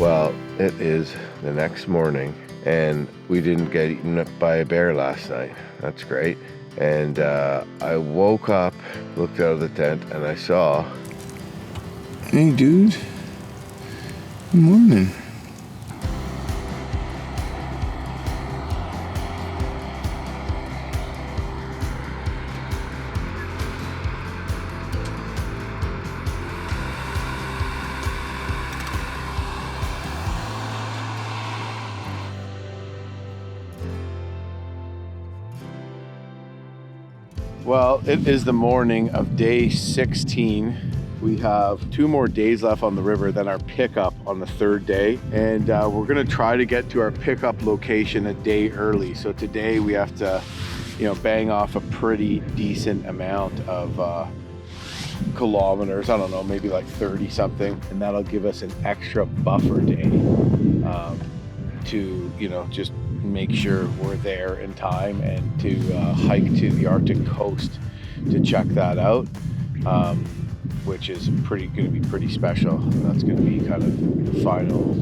Well, it is the next morning, and we didn't get eaten up by a bear last night. That's great. And I woke up, looked out of the tent, and I saw... Hey, dude. Good morning. Well, it is the morning of day 16. We have 2 more days left on the river, then our pickup on the 3rd day. And we're gonna try to get to our pickup location a day early. So today we have to, bang off a pretty decent amount of kilometers. I don't know, maybe like 30 something. And that'll give us an extra buffer day to, just make sure we're there in time and to hike to the Arctic coast to check that out, which is going to be pretty special. That's going to be kind of the final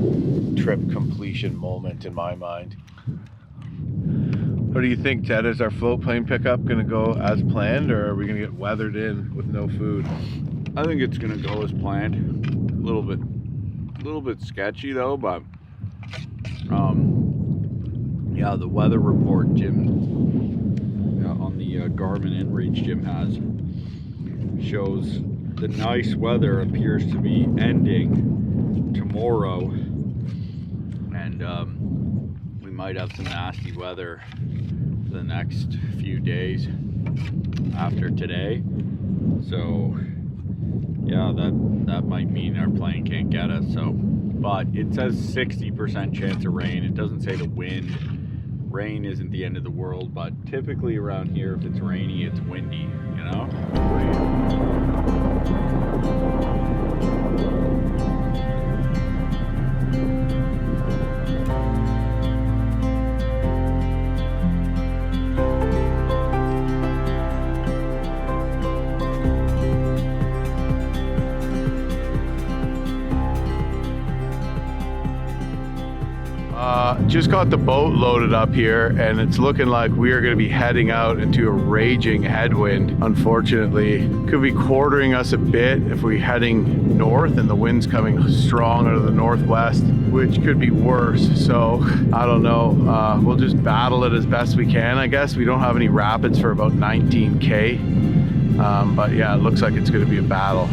trip completion moment in my mind. What do you think, Ted? Is our float plane pickup going to go as planned, or are we going to get weathered in with no food? I think it's going to go as planned. A little bit sketchy though, but yeah, the weather report Jim on the Garmin InReach Jim has shows the nice weather appears to be ending tomorrow, and we might have some nasty weather for the next few days after today. So yeah, that might mean our plane can't get us. So, but it says 60% chance of rain. It doesn't say the wind. Rain isn't the end of the world, but typically around here, if it's rainy, it's windy, Just got the boat loaded up here, and it's looking like we are going to be heading out into a raging headwind. Unfortunately, could be quartering us a bit if we're heading north and the wind's coming strong out of the northwest, which could be worse. So I don't know, we'll just battle it as best we can, I guess. We don't have any rapids for about 19k, but yeah, it looks like it's going to be a battle.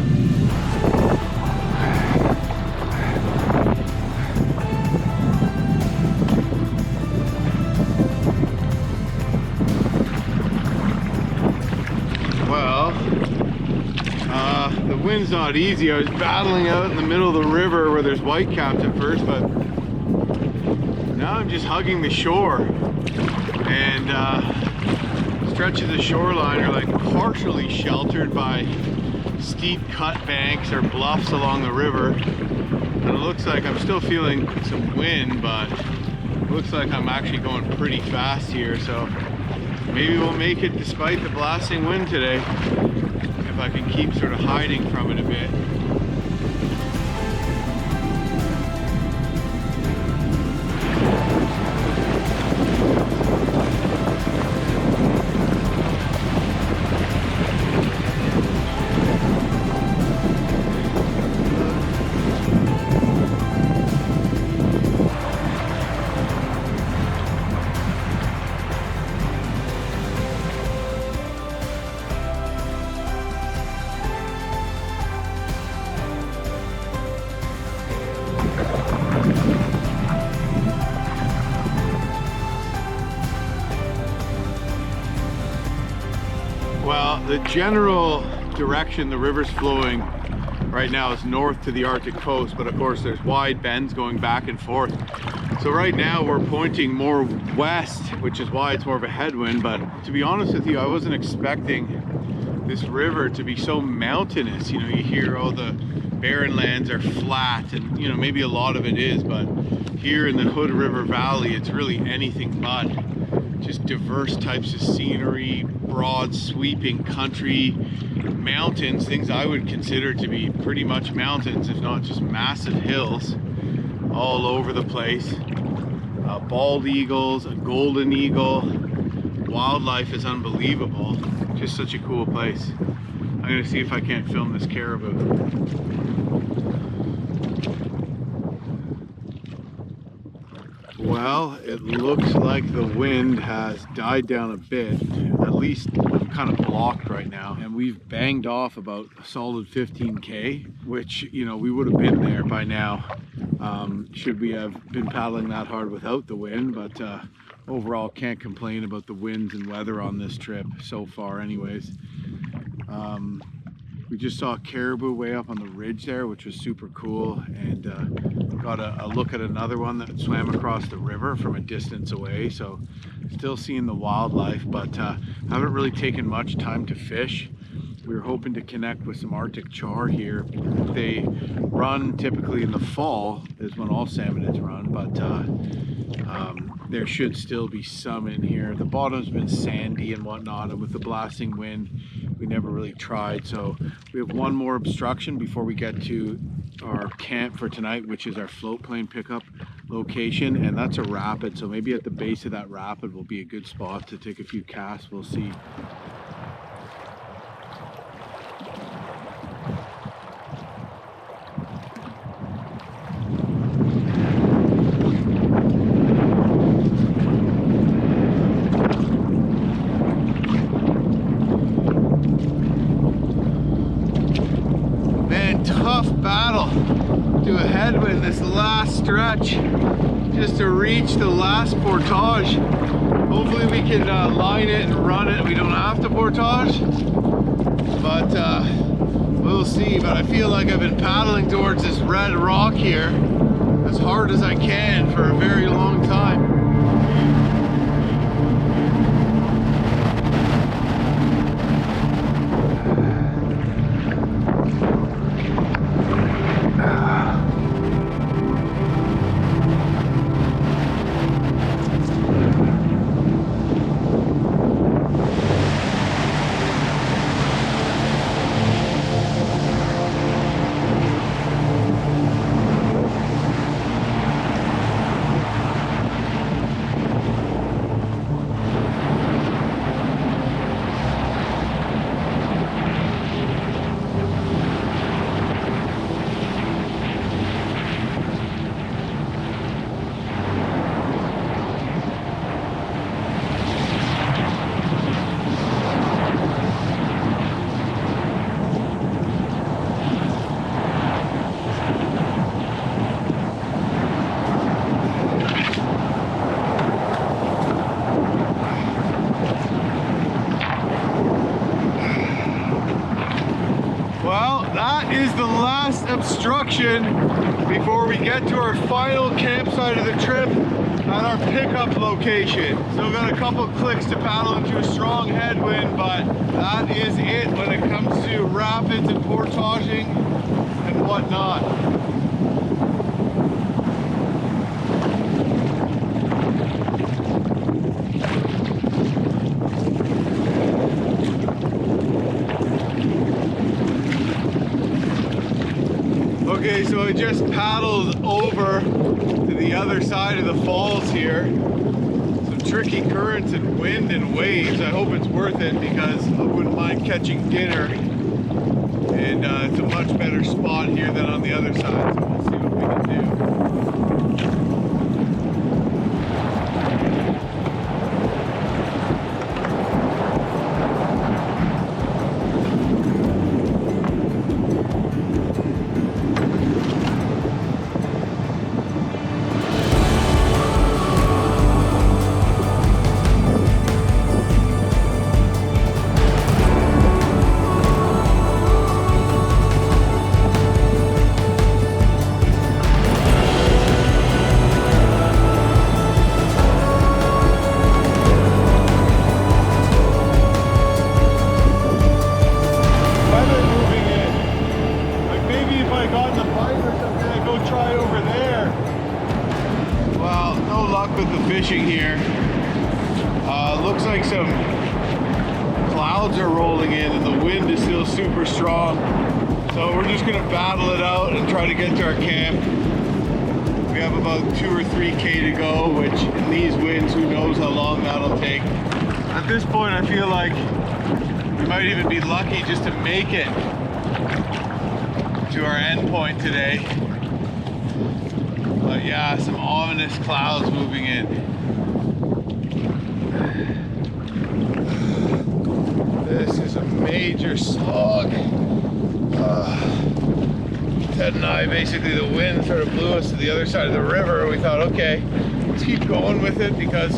The wind's not easy. I was battling out in the middle of the river where there's whitecaps at first, but now I'm just hugging the shore, and stretches of shoreline are like partially sheltered by steep cut banks or bluffs along the river, and it looks like I'm still feeling some wind, but it looks like I'm actually going pretty fast here, so maybe we'll make it despite the blasting wind today. If I can keep sort of hiding from it a bit. Well, the general direction the river's flowing right now is north to the Arctic coast, but of course there's wide bends going back and forth. So right now we're pointing more west, which is why it's more of a headwind. But to be honest with you, I wasn't expecting this river to be so mountainous. You hear all the barren lands are flat, and maybe a lot of it is, but here in the Hood River Valley, it's really anything but. Just diverse types of scenery, broad sweeping country, mountains, things I would consider to be pretty much mountains, if not just massive hills. all over the place. Bald eagles, a golden eagle. Wildlife is unbelievable. Just such a cool place. I'm gonna see if I can't film this caribou. Well, it looks like the wind has died down a bit. At least I'm kind of blocked right now, and we've banged off about a solid 15K, which, you know, we would have been there by now should we have been paddling that hard without the wind. But overall, can't complain about the winds and weather on this trip so far anyways. We just saw a caribou way up on the ridge there, which was super cool, and got a look at another one that swam across the river from a distance away. So still seeing the wildlife, but haven't really taken much time to fish. We were hoping to connect with some Arctic char here. They run typically in the fall, is when all salmonids run, but there should still be some in here. The bottom's been sandy and whatnot, and with the blasting wind, we never really tried. So we have one more obstruction before we get to our camp for tonight, which is our float plane pickup location, and that's a rapid. So maybe at the base of that rapid will be a good spot to take a few casts. We'll see. A headwind this last stretch just to reach the last portage. Hopefully we can line it and run it. We don't have to portage, but we'll see. But I feel like I've been paddling towards this red rock here as hard as I can for a very long time. Obstruction before we get to our final campsite of the trip at our pickup location. Still got a couple clicks to paddle into a strong headwind, but that is it when it comes to rapids and portaging and whatnot. Okay, so I just paddled over to the other side of the falls here. Some tricky currents and wind and waves. I hope it's worth it because I wouldn't mind catching dinner. And it's a much better spot here than on the other side, so we'll see what we can do. Here. Looks like some clouds are rolling in and the wind is still super strong. So we're just gonna battle it out and try to get to our camp. We We have about 2 or 3K to go, which in these winds, who knows how long that'll take. At this point, I feel like we might even be lucky just to make it to our end point today. But yeah, some ominous clouds moving in. This is a major slog. Ted and I, basically the wind sort of blew us to the other side of the river. We thought, okay, let's keep going with it because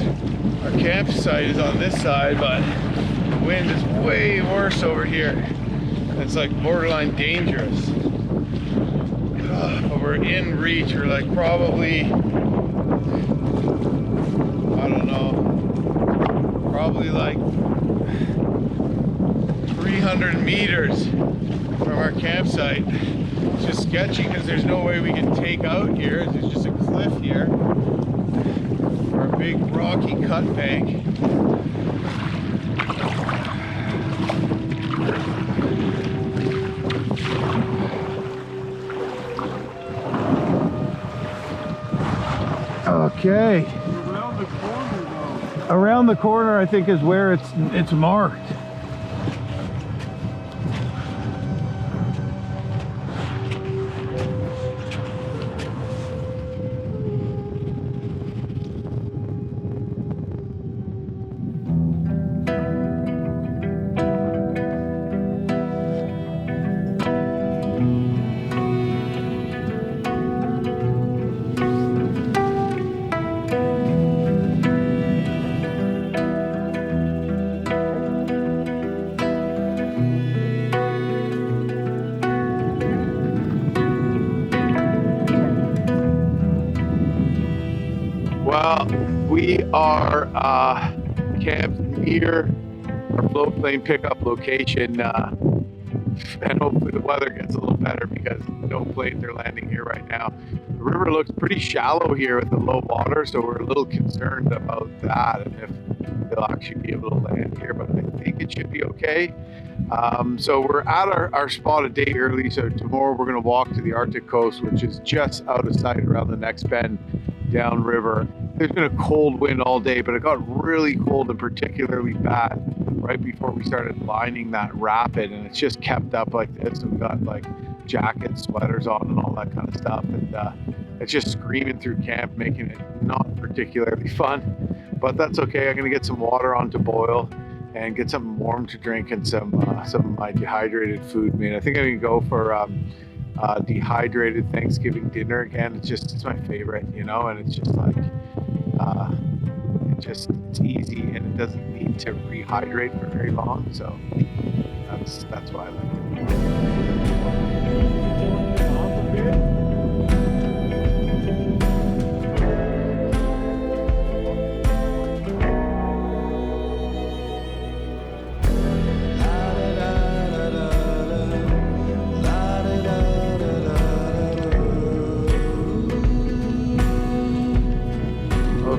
our campsite is on this side, but the wind is way worse over here. It's like borderline dangerous. But we're in reach. We're like probably, I don't know, probably like 300 meters from our campsite. It's just sketchy because there's no way we can take out here. There's just a cliff here, or a big rocky cut bank. Okay. Around the corner though. Around the corner, I think, is where it's marked. Well, we are camped near our float plane pickup location, and hopefully the weather gets a little better because no planes are landing here right now. The river looks pretty shallow here with the low water, so we're a little concerned about that and if they'll actually be able to land here, but I think it should be okay. So we're at our spot a day early, so tomorrow we're going to walk to the Arctic coast, which is just out of sight around the next bend downriver. There's been a cold wind all day, but it got really cold and particularly bad right before we started lining that rapid, and it's just kept up like this. So we got like jackets, sweaters on and all that kind of stuff, and it's just screaming through camp, making it not particularly fun, but that's okay. I'm gonna get some water on to boil and get something warm to drink and some of my dehydrated food made. I think I'm gonna go for dehydrated Thanksgiving dinner again. It's my favorite, you know, and it's just like it's easy and it doesn't need to rehydrate for very long, so that's why I like it.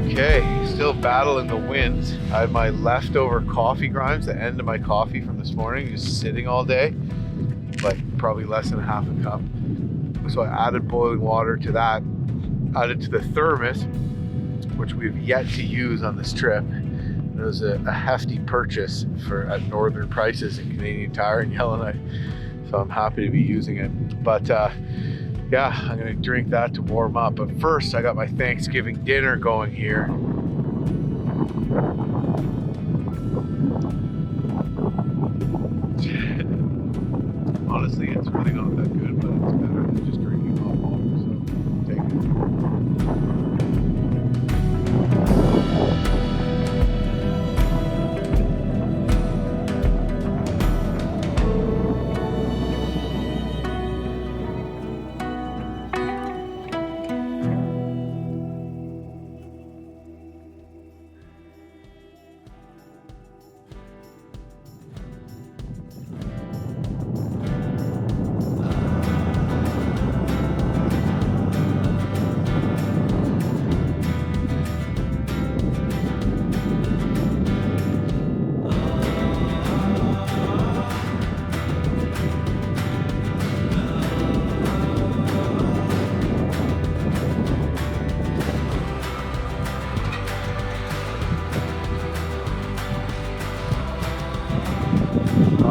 Okay, still battling the winds. I have my leftover coffee grinds, the end of my coffee from this morning, just sitting all day, like probably less than half a cup. So I added boiling water to that, added to the thermos, which we've yet to use on this trip. It was a hefty purchase at northern prices in Canadian Tire and Yellowknife, so I'm happy to be using it. But yeah, I'm gonna drink that to warm up. But first, I got my Thanksgiving dinner going here. Honestly, it's really not that good, but it's better than just drinking hot water, so take it.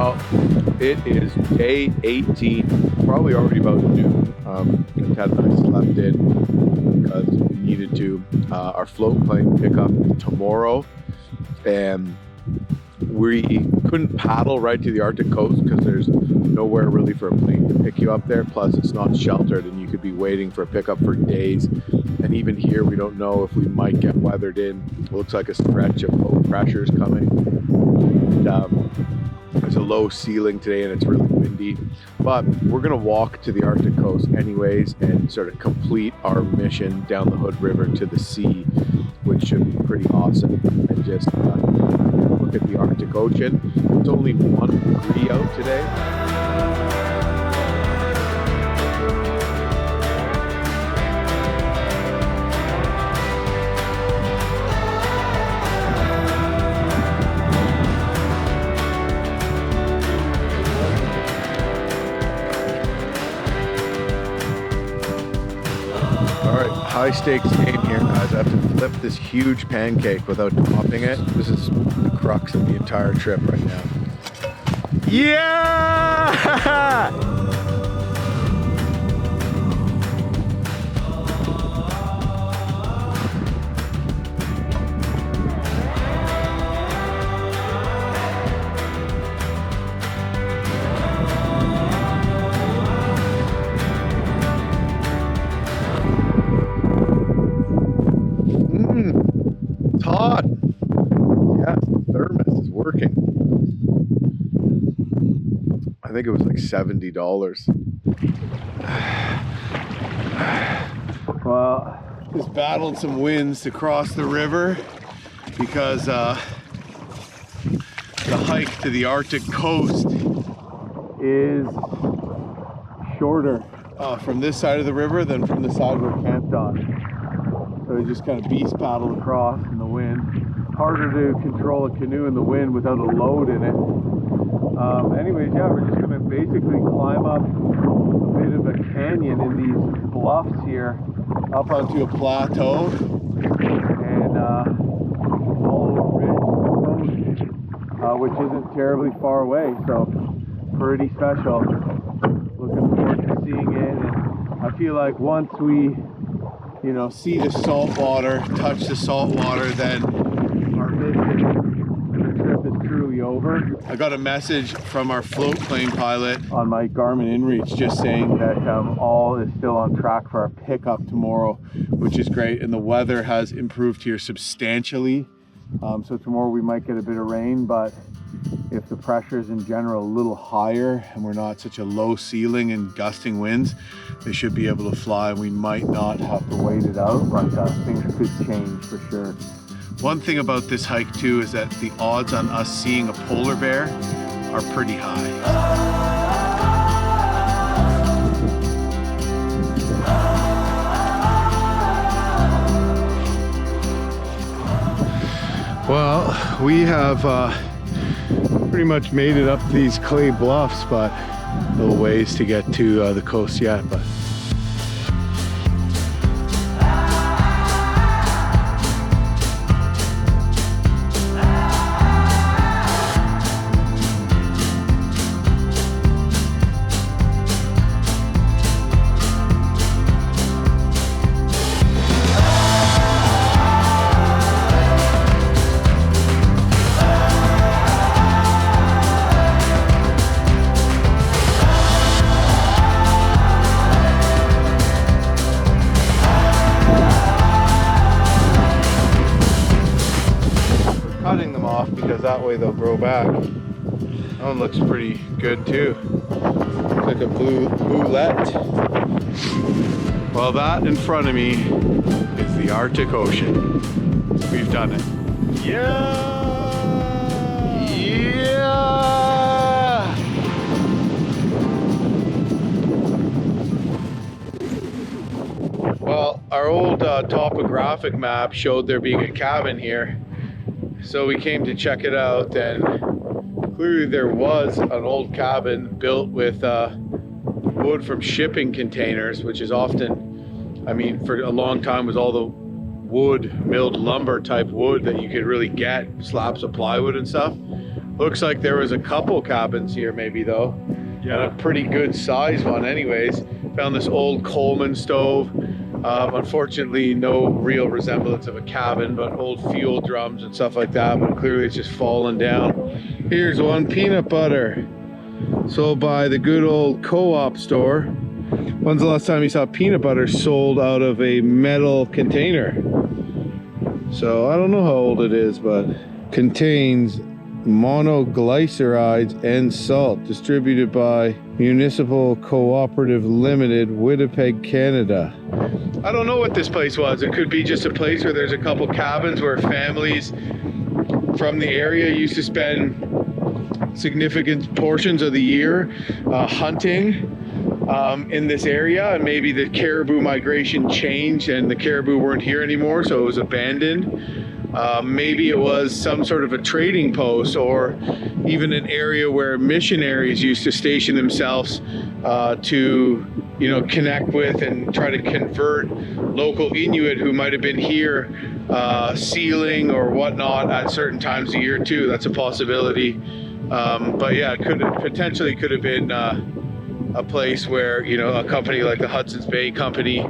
Well, it is day 18, probably already about noon. Ted and I slept in because we needed to. Our float plane pick up tomorrow, and we couldn't paddle right to the Arctic coast because there's nowhere really for a plane to pick you up there. Plus, it's not sheltered, and you could be waiting for a pickup for days. And even here, we don't know if we might get weathered in. It looks like a stretch of low pressure is coming. And, there's a low ceiling today, and it's really windy. But we're gonna walk to the Arctic coast anyways and sort of complete our mission down the Hood River to the sea, which should be pretty awesome. And just look at the Arctic Ocean. It's only 1 degree out today. High stakes game here, guys. I have to flip this huge pancake without dropping it. This is the crux of the entire trip right now. Yeah! It's hot. Yes, the thermos is working. I think it was like $70. Well, just battled some winds to cross the river because the hike to the Arctic coast is shorter from this side of the river than from the side we're camped on. So we just kind of beast paddle across in the wind. Harder to control a canoe in the wind without a load in it. Anyways, yeah, we're just gonna basically climb up a bit of a canyon in these bluffs here, up onto a plateau, and follow a ridge to the coast, which isn't terribly far away. So pretty special. Looking forward to seeing it. And I feel like once we see the salt water, touch the salt water, then our mission, the trip is truly over. I got a message from our float plane pilot on my Garmin inReach just saying that all is still on track for our pickup tomorrow, which is great. And the weather has improved here substantially. So tomorrow we might get a bit of rain, but if the pressure is in general a little higher and we're not such a low ceiling and gusting winds, they should be able to fly. We might not have to wait it out, but things could change for sure. One thing about this hike too is that the odds on us seeing a polar bear are pretty high. Well, we have pretty much made it up these clay bluffs, but a little ways to get to the coast yet. But cutting them off because that way they'll grow back. That one looks pretty good too. Looks like a blue boulette. Well, that in front of me is the Arctic Ocean. We've done it. Yeah! Yeah! Well, our old topographic map showed there being a cabin here. So we came to check it out, and clearly there was an old cabin built with wood from shipping containers, which is often, I mean, for a long time was all the wood, milled lumber type wood that you could really get, slabs of plywood and stuff. Looks like there was a couple cabins here maybe though. Yeah. And a pretty good size one anyways. Found this old Coleman stove. Unfortunately, no real resemblance of a cabin, but old fuel drums and stuff like that, but clearly it's just fallen down. Here's one, peanut butter. Sold by the good old co-op store. When's the last time you saw peanut butter sold out of a metal container? So I don't know how old it is, but contains monoglycerides and salt, distributed by Municipal Cooperative Limited, Winnipeg, Canada. I don't know what this place was. It could be just a place where there's a couple cabins where families from the area used to spend significant portions of the year hunting in this area, and maybe the caribou migration changed and the caribou weren't here anymore, so it was abandoned. Maybe it was some sort of a trading post, or even an area where missionaries used to station themselves to, you know, connect with and try to convert local Inuit who might have been here sealing or whatnot at certain times of year too. That's a possibility. But yeah, it potentially could have been a place where, you know, a company like the Hudson's Bay Company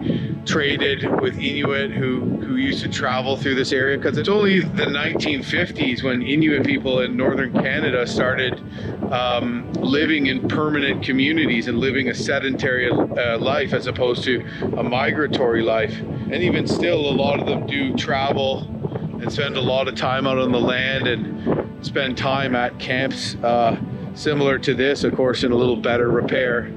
traded with Inuit who used to travel through this area, because it's only the 1950s when Inuit people in northern Canada started living in permanent communities and living a sedentary life as opposed to a migratory life. And even still, a lot of them do travel and spend a lot of time out on the land and spend time at camps similar to this, of course, in a little better repair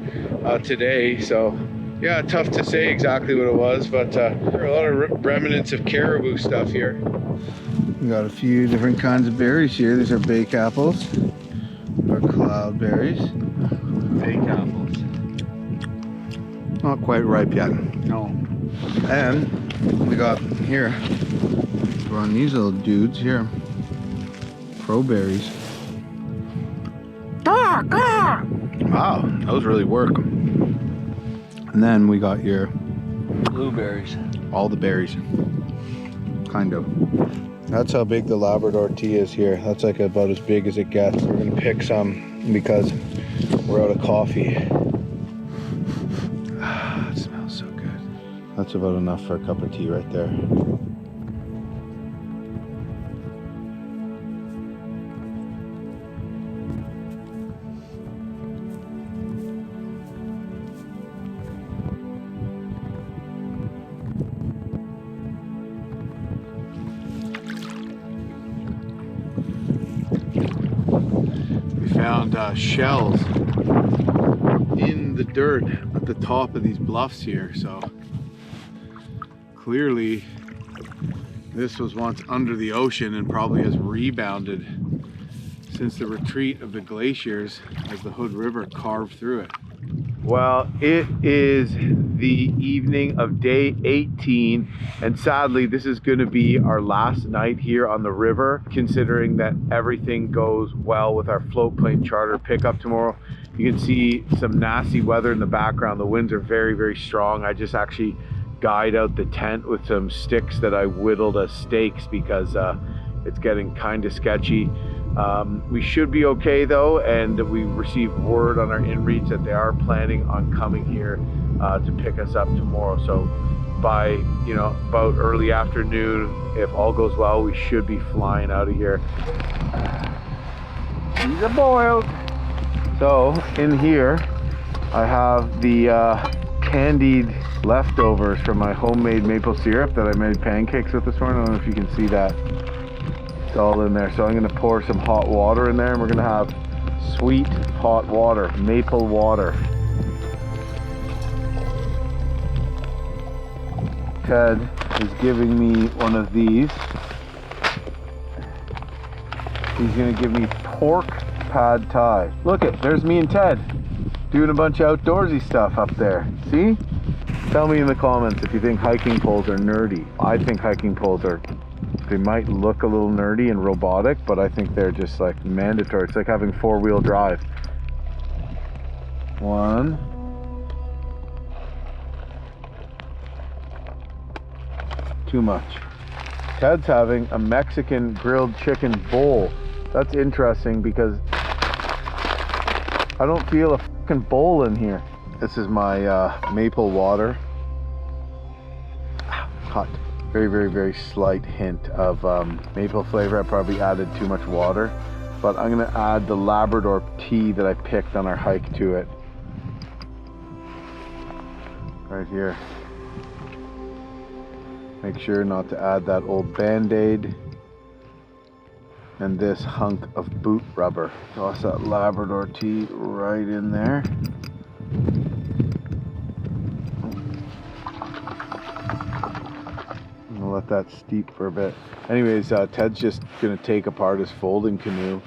today. So yeah, tough to say exactly what it was, but there are a lot of remnants of caribou stuff here. We got a few different kinds of berries here. These are bake apples, or cloudberries. Bake apples. Not quite ripe yet. No. And we got here, we're on these little dudes here, crowberries. Wow, those really work. And then we got your Blueberries. all the berries, kind of. That's how big the Labrador tea is here. That's like about as big as it gets. We're gonna pick some because we're out of coffee. It smells so good. That's about enough for a cup of tea right there. Found shells in the dirt at the top of these bluffs here, so clearly this was once under the ocean and probably has rebounded since the retreat of the glaciers as the Hood River carved through it. Well, it is the evening of day 18, and sadly this is going to be our last night here on the river, considering that everything goes well with our float plane charter pickup tomorrow. You can see some nasty weather in the background. The winds are very, very strong. I just actually guyed out the tent with some sticks that I whittled as stakes because it's getting kind of sketchy. We should be okay though, and we received word on our inReach that they are planning on coming here to pick us up tomorrow. So by, you know, about early afternoon, if all goes well, we should be flying out of here. He's a boiled. So in here I have the candied leftovers from my homemade maple syrup that I made pancakes with this morning. I don't know if you can see that. It's all in there. So I'm going to pour some hot water in there, and we're going to have sweet hot water, maple water. Ted is giving me one of these. He's going to give me pork pad thai. Look it, there's me and Ted doing a bunch of outdoorsy stuff up there. See? Tell me in the comments if you think hiking poles are nerdy. I think hiking poles are, they might look a little nerdy and robotic, but I think they're just like mandatory. It's like having four-wheel drive. One. Too much. Ted's having a Mexican grilled chicken bowl. That's interesting because I don't feel a fucking bowl in here. This is my maple water. Hot. Very, very, very slight hint of maple flavor. I probably added too much water, but I'm gonna add the Labrador tea that I picked on our hike to it. Right here. Make sure not to add that old Band-Aid and this hunk of boot rubber. Toss that Labrador tea right in there. I'm gonna let that steep for a bit. Anyways, Ted's just gonna take apart his folding canoe,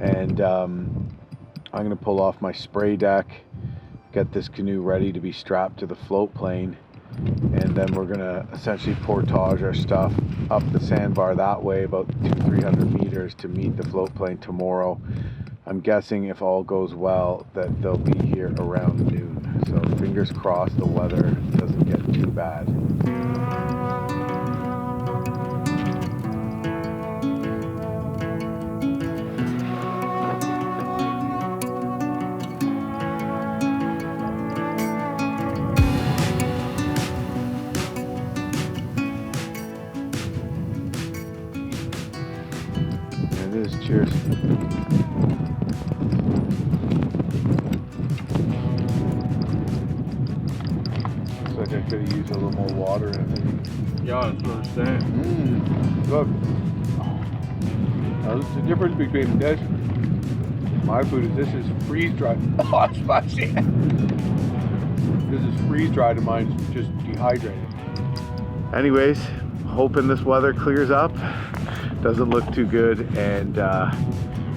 and I'm gonna pull off my spray deck, get this canoe ready to be strapped to the float plane, and then we're gonna essentially portage our stuff up the sandbar that way about 200-300 meters to meet the float plane tomorrow. I'm guessing if all goes well that they'll be here around noon, so fingers crossed the weather doesn't get too bad. Cheers. Looks like I could have used a little more water in it. Yeah, that's what I'm saying. Look. Now, this is the difference between this. My food is this is freeze dried. Oh, it's spicy. This is freeze dried and mine's just dehydrated. Anyways, hoping this weather clears up. Doesn't look too good, and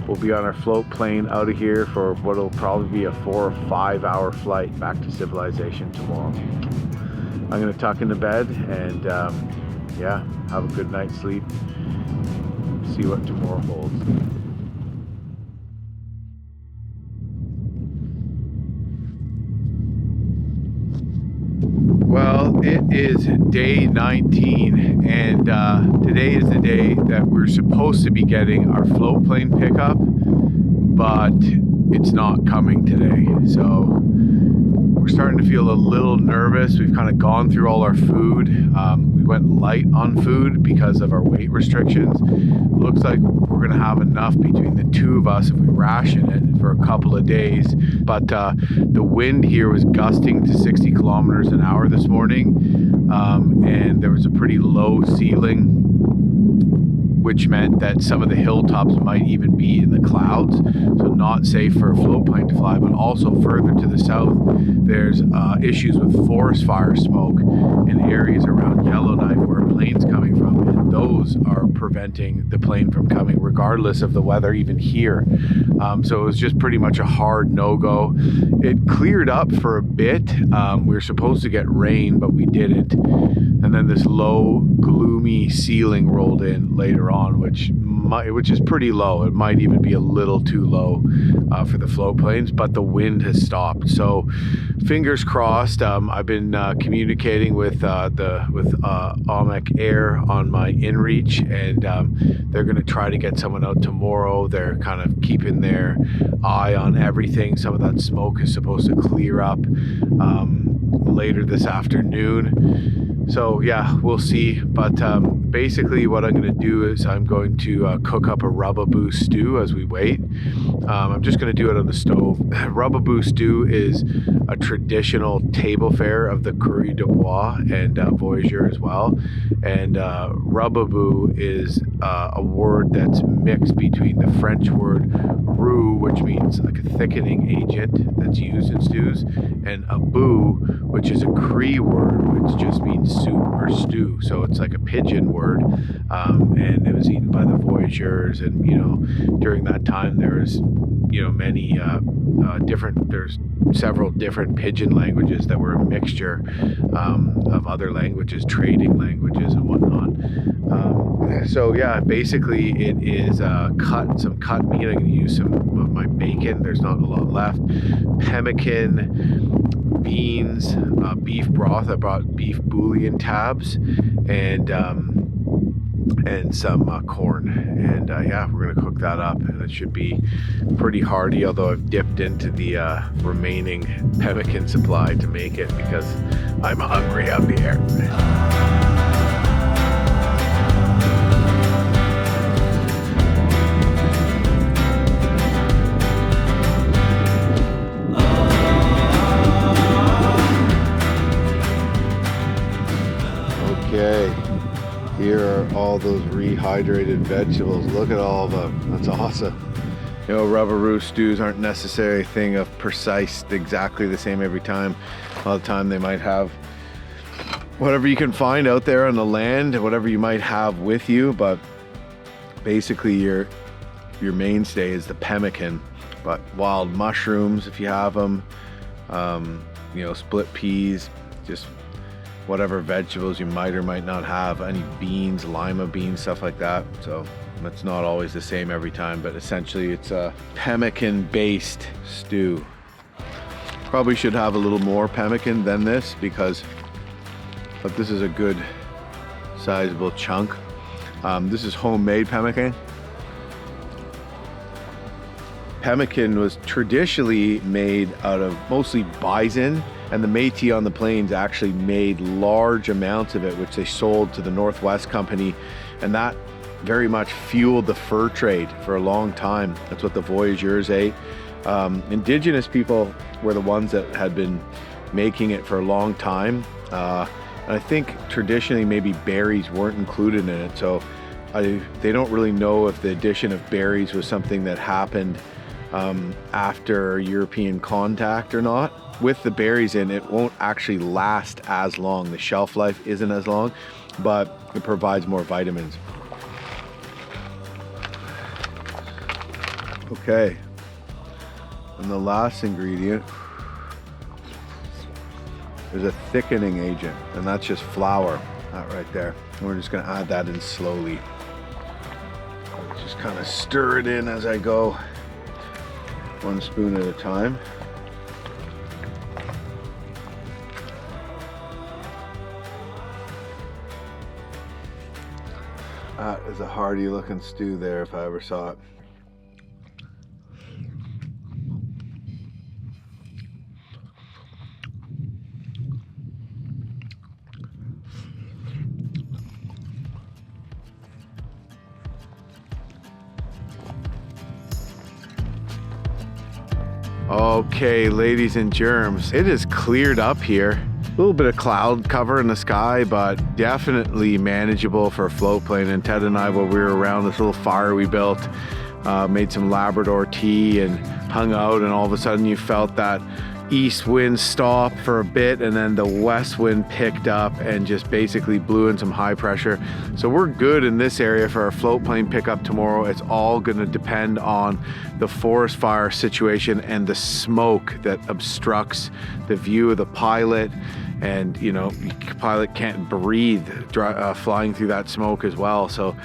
we'll be on our float plane out of here for what will probably be a 4 or 5 hour flight back to civilization tomorrow. I'm gonna tuck into bed and yeah, have a good night's sleep, see what tomorrow holds. Well, it is day 19, and today is the day that we're supposed to be getting our float plane pickup, but it's not coming today. So we're starting to feel a little nervous. We've kind of gone through all our food. We went light on food because of our weight restrictions. Looks like we're gonna have enough between the two of us if we ration it for a couple of days. But the wind here was gusting to 60 kilometers an hour this morning, and there was a pretty low ceiling, which meant that some of the hilltops might even be in the clouds, so not safe for a float plane to fly. But also further to the south, there's issues with forest fire smoke in areas around Yellowknife where a plane's coming from, and those are preventing the plane from coming regardless of the weather even here. So it was just pretty much a hard no-go. It cleared up for a bit. We were supposed to get rain, but we didn't. And then this low, gloomy ceiling rolled in later on, which is pretty low. It might even be a little too low for the float planes, but the wind has stopped. So fingers crossed. I've been communicating with Amec Air on my inReach, and they're going to try to get someone out tomorrow. They're kind of keeping their eye on everything. Some of that smoke is supposed to clear up later this afternoon. So yeah, we'll see. But basically what I'm going to do is I'm going to cook up a rubaboo stew as we wait. I'm just going to do it on the stove. Rubaboo stew is a traditional table fare of the Courrier de Bois and Voyageur as well. And rubaboo is a word that's mixed between the French word roux, which means like a thickening agent that's used in stews, and abou, which is a Cree word, which just means soup or stew. So it's like a pidgin word, and it was eaten by the voyageurs. And during that time there was many there's several different pidgin languages that were a mixture of other languages, trading languages and whatnot. So yeah, basically it is some cut meat. I'm going to use some of my bacon. There's not a lot left. Pemmican, beans, beef broth. I brought beef bouillon tabs, and and some corn, and yeah, we're gonna cook that up, and it should be pretty hearty, although I've dipped into the remaining pemmican supply to make it because I'm hungry out here. Okay, here are all those rehydrated vegetables. Look at all of them. That's awesome. You know, rubberoo stews aren't necessarily a thing of precise, exactly the same every time. A lot of the time they might have whatever you can find out there on the land, whatever you might have with you, but basically your mainstay is the pemmican. But wild mushrooms, if you have them, you know, split peas, just whatever vegetables you might or might not have, any beans, lima beans, stuff like that. So it's not always the same every time, but essentially it's a pemmican based stew. Probably should have a little more pemmican than this but this is a good sizable chunk. This is homemade pemmican. Pemmican was traditionally made out of mostly bison, and the Métis on the plains actually made large amounts of it, which they sold to the Northwest Company, and that very much fueled the fur trade for a long time. That's what the voyageurs ate. Indigenous people were the ones that had been making it for a long time, and I think traditionally maybe berries weren't included in it, so they don't really know if the addition of berries was something that happened after European contact or not. With the berries in, it won't actually last as long. The shelf life isn't as long, but it provides more vitamins. Okay, and the last ingredient is a thickening agent, and that's just flour, that right there. And we're just gonna add that in slowly. Just kind of stir it in as I go, 1 spoon at a time. That is a hearty looking stew there if I ever saw it. Okay, ladies and germs, it is cleared up here. A little bit of cloud cover in the sky, but definitely manageable for a float plane. And Ted and I, while we were around this little fire we built, made some Labrador tea and hung out, and all of a sudden you felt that east wind stop for a bit, and then the west wind picked up and just basically blew in some high pressure. So we're good in this area for our float plane pickup tomorrow. It's all going to depend on the forest fire situation and the smoke that obstructs the view of the pilot. And you know, the pilot can't breathe flying through that smoke as well. So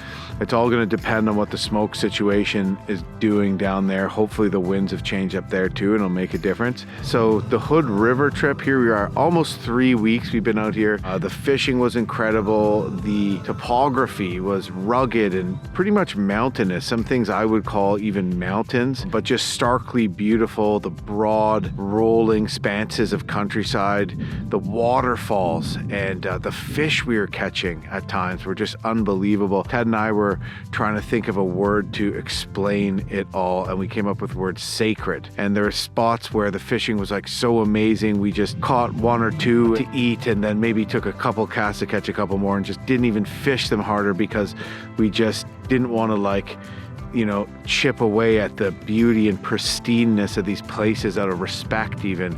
it's all going to depend on what the smoke situation is doing down there. Hopefully the winds have changed up there too, and it'll make a difference. So the Hood River trip here, we are almost 3 weeks we've been out here. The fishing was incredible. The topography was rugged and pretty much mountainous. Some things I would call even mountains, but just starkly beautiful. The broad rolling expanses of countryside, the waterfalls, and the fish we were catching at times were just unbelievable. Ted and I were trying to think of a word to explain it all, and we came up with the word sacred. And there are spots where the fishing was like so amazing, we just caught 1 or 2 to eat, and then maybe took a couple casts to catch a couple more, and just didn't even fish them harder because we just didn't want to, like, you know, chip away at the beauty and pristineness of these places out of respect even.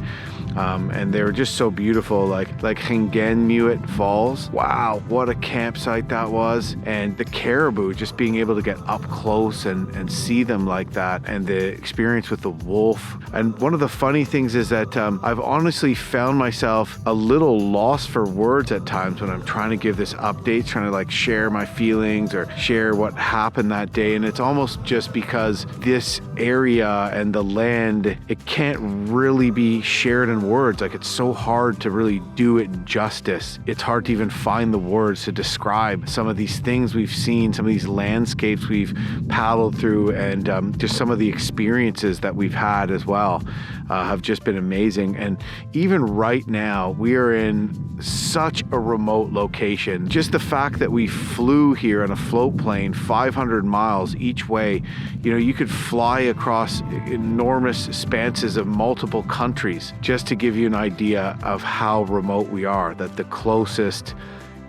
And they were just so beautiful, like Hengenmuit Falls. Wow, what a campsite that was. And the caribou, just being able to get up close and see them like that, and the experience with the wolf. And one of the funny things is that I've honestly found myself a little lost for words at times when I'm trying to give this update, trying to like share my feelings or share what happened that day. And it's almost just because this area and the land, it can't really be shared in words. Like, it's so hard to really do it justice. It's hard to even find the words to describe some of these things we've seen, some of these landscapes we've paddled through, and just some of the experiences that we've had as well have just been amazing. And even right now, we are in such a remote location. Just the fact that we flew here on a float plane 500 miles each way, you know, you could fly across enormous expanses of multiple countries, just to give you an idea of how remote we are, that the closest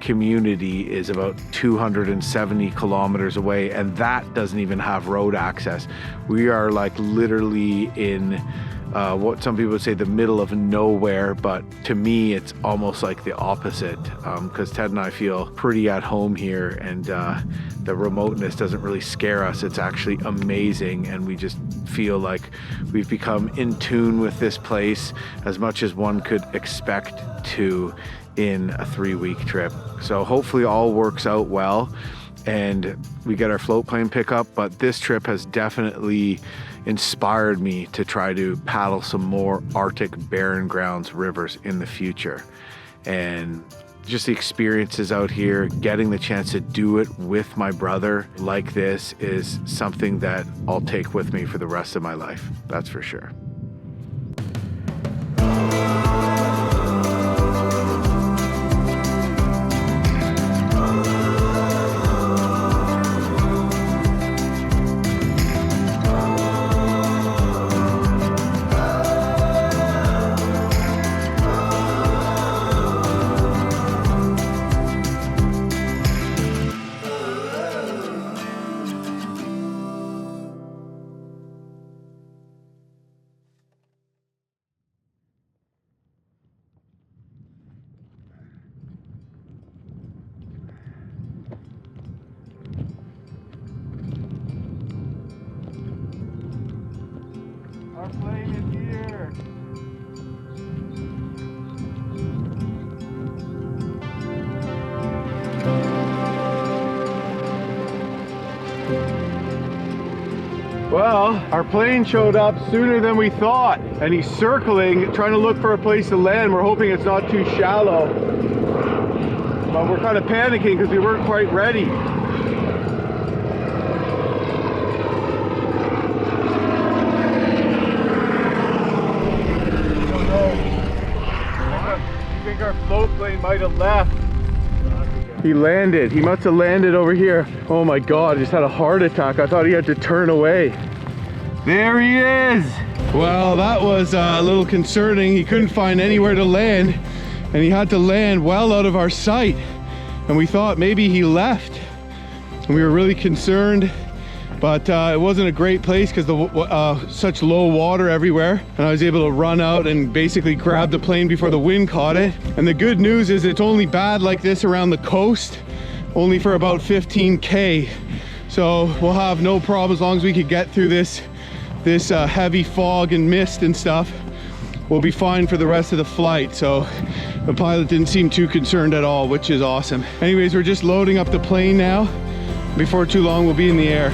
community is about 270 kilometers away, and that doesn't even have road access. We are like literally in what some people would say the middle of nowhere, but to me it's almost like the opposite, because Ted and I feel pretty at home here, and the remoteness doesn't really scare us. It's actually amazing, and we just feel like we've become in tune with this place as much as one could expect to in a 3-week trip. So hopefully all works out well and we get our float plane pickup, but this trip has definitely inspired me to try to paddle some more Arctic barren grounds rivers in the future. And just the experiences out here, getting the chance to do it with my brother like this is something that I'll take with me for the rest of my life. That's for sure. Our plane is here. Well, our plane showed up sooner than we thought, and he's circling, trying to look for a place to land. We're hoping it's not too shallow, but we're kind of panicking because we weren't quite ready. I think our float plane might have left. He landed. He must have landed over here. Oh my God, I just had a heart attack. I thought he had to turn away. There he is. Well, that was a little concerning. He couldn't find anywhere to land, and he had to land well out of our sight. And we thought maybe he left. And we were really concerned, but it wasn't a great place because such low water everywhere. And I was able to run out and basically grab the plane before the wind caught it. And the good news is it's only bad like this around the coast, only for about 15K. So we'll have no problem as long as we could get through this heavy fog and mist and stuff. We'll be fine for the rest of the flight. So the pilot didn't seem too concerned at all, which is awesome. Anyways, we're just loading up the plane now. Before too long, we'll be in the air.